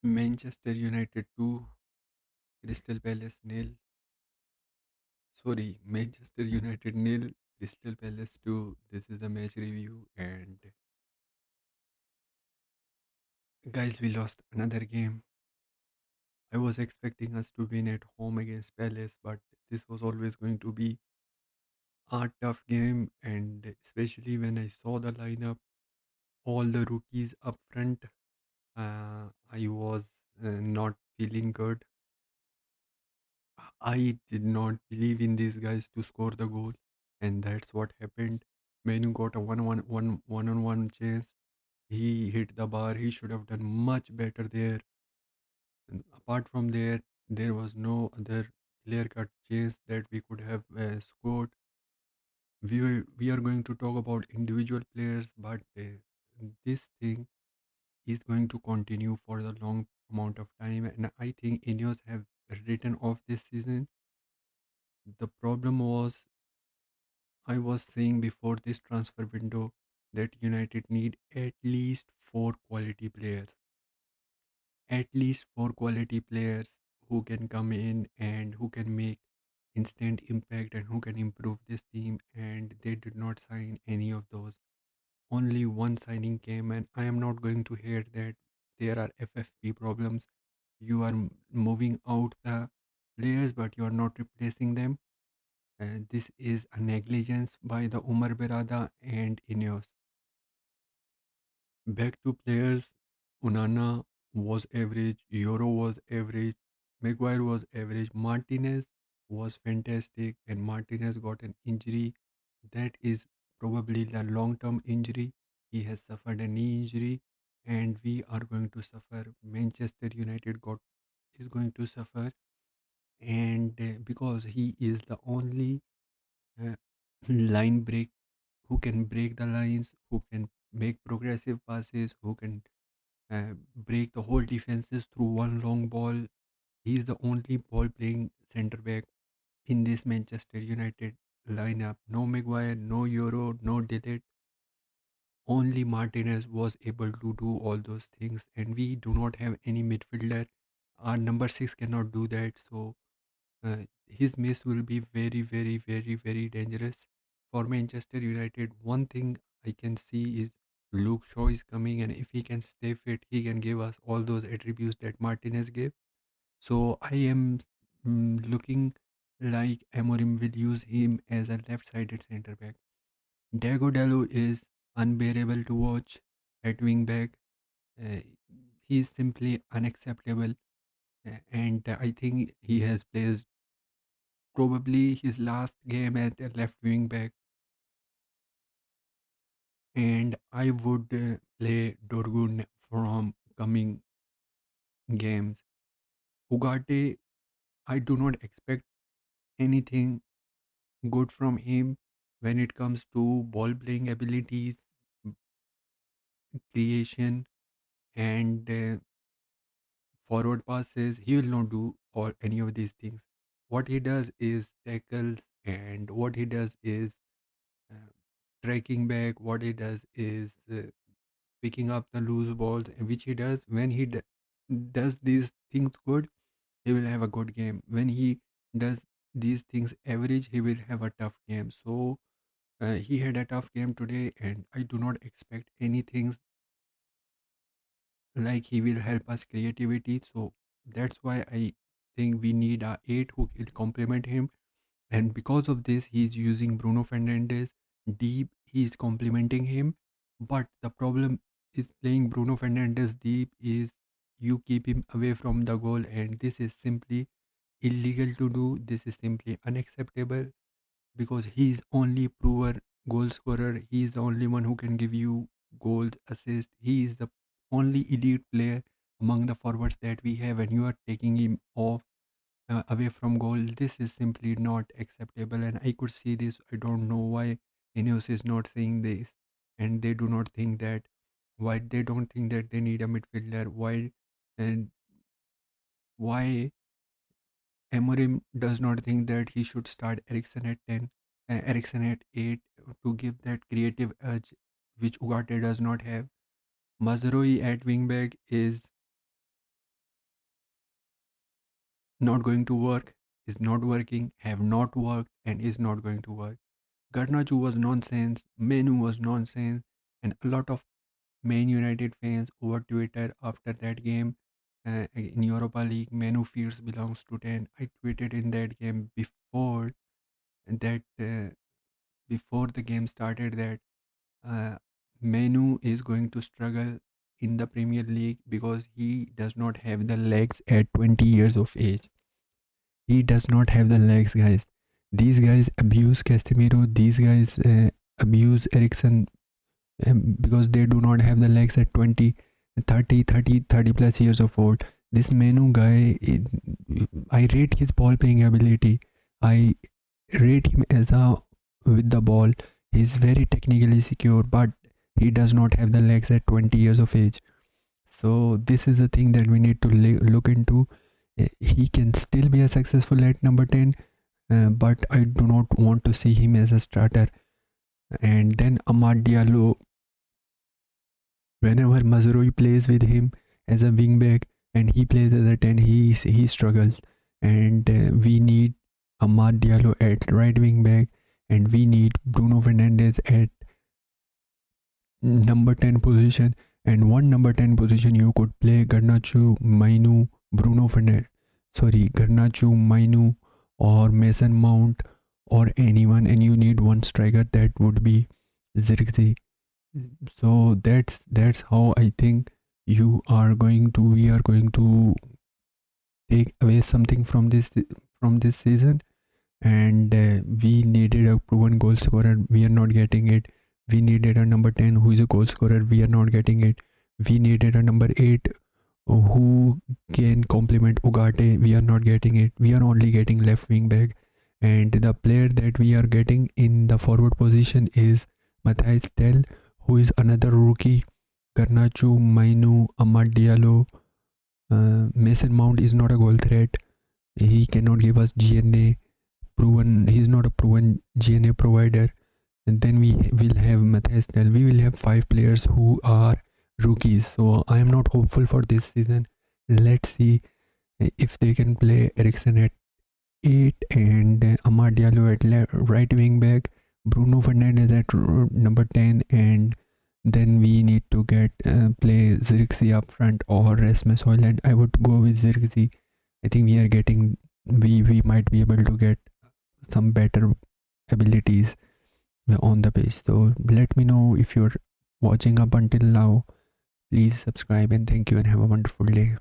Manchester United 2, Crystal Palace nil. Sorry, Manchester United nil, Crystal Palace 2. This is the match review. And guys, we lost another game. I was expecting us to win at home against Palace, but this was always going to be a tough game. And especially when I saw the lineup, all the rookies up front, I was not feeling good. I did not believe in these guys to score the goal, and that's what happened. Manu got a one-on-one chance. He hit the bar. He should have done much better there. And apart from there, there was no other clear-cut chance that we could have scored. We are going to talk about individual players, but this thing is going to continue for the long amount of time, and I think INEOS have written off this season. The problem was, I was saying before this transfer window that United need at least four quality players. At least four quality players who can come in and who can make instant impact and who can improve this team. And they did not sign any of those. Only one signing came, and I am not going to hear that there are FFP problems. You are moving out the players, but you are not replacing them. This is a negligence by the Umar Berada and Ineos. Back to players, Unana was average, Euro was average, Maguire was average, Martinez was fantastic, and Martinez got an injury that is probably a long term injury. He has suffered a knee injury, and we are going to suffer. Manchester United got is going to suffer, and because he is the only uh, line break who can break the lines, who can make progressive passes, who can break the whole defenses through one long ball. He is the only ball playing center back in this Manchester United lineup. No Maguire, no Euro, no Dillet. Only Martinez was able to do all those things, and we do not have any midfielder. Our number six cannot do that, so his miss will be very, very, very, very dangerous for Manchester United. One thing I can see is Luke Shaw is coming, and if he can stay fit, he can give us all those attributes that Martinez gave. So I am looking like Amorim will use him as a left-sided centre back. Diego Dallo is unbearable to watch at wing back. Uh, he is simply unacceptable, and I think he has played probably his last game at a left wing back, and I would play Dorgun from coming games. Ugarte, I do not expect anything good from him when it comes to ball playing abilities, creation, and forward passes. He will not do all any of these things. What he does is tackles, and what he does is uh, tracking back. What he does is picking up the loose balls, which he does. When he does these things good, he will have a good game. When he does these things average, he will have a tough game. So he had a tough game today, and I do not expect anything like he will help us creativity. So that's why I think we need a eight who will complement him. And because of this, he's using Bruno Fernandes deep. He's complementing him. But the problem is playing Bruno Fernandes deep is you keep him away from the goal, and this is simply illegal to do. This is simply unacceptable because he is only proven goal scorer. He is the only one who can give you goals, assists. He is the only elite player among the forwards that we have, and you are taking him off away from goal. This is simply not acceptable, and I could see this. I don't know why Ineos is not saying this, and they do not think that. Why they don't think that they need a midfielder? Why and why Amorim does not think that he should start Ericsson at 10, Ericsson at 8 to give that creative edge which Ugarte does not have. Mazroi at wingback is not going to work, is not working, have not worked, and is not going to work. Garnacho was nonsense, Menu was nonsense, and a lot of Man United fans over Twitter after that game in Europa League. Menu fears belongs to 10. I tweeted in that game that before the game started that uh, Menu is going to struggle in the Premier League because he does not have the legs at 20 years of age. He does not have the legs, guys. These guys abuse Casemiro. These guys abuse Ericsson because they do not have the legs at 20, 30 plus years of old. This Menu guy, I rate his ball playing ability. I rate him as a with the ball. He's very technically secure, but he does not have the legs at 20 years of age. So this is the thing that we need to look into. He can still be a successful at number 10, but I do not want to see him as a starter. And then Amad Diallo, whenever Mazrui plays with him as a wingback and he plays as a 10, he struggles. And we need Amad Diallo at right wing back, and we need Bruno Fernandes at number 10 position. And one number 10 position you could play Garnacho, Mainu, Bruno Fernandes. Sorry, Garnacho, Mainu, or Mason Mount, or anyone, and you need one striker that would be Zirkzee. So that's how I think we are going to take away something from this season. And we needed a proven goal scorer, we are not getting it. We needed a number 10 who is a goal scorer, we are not getting it. We needed a number 8 who can complement Ugarte, we are not getting it. We are only getting left wing back, and the player that we are getting in the forward position is Matthias Tell, who is another rookie. Garnacho, Mainu, Amad Diallo, Mason Mount is not a goal threat. He cannot give us GNA proven. He's not a proven GNA provider. And then we will have Matthias Tell. We will have 5 players who are rookies. So I am not hopeful for this season. Let's see if they can play Ericsson at 8 and Amad Diallo at right wing back, Bruno Fernandes at number 10, and then we need to get play Zirkzee up front or Rasmus Højlund. I would go with Zirkzee. I think we might be able to get some better abilities on the page. So let me know if you're watching up until now. Please subscribe, and thank you and have a wonderful day.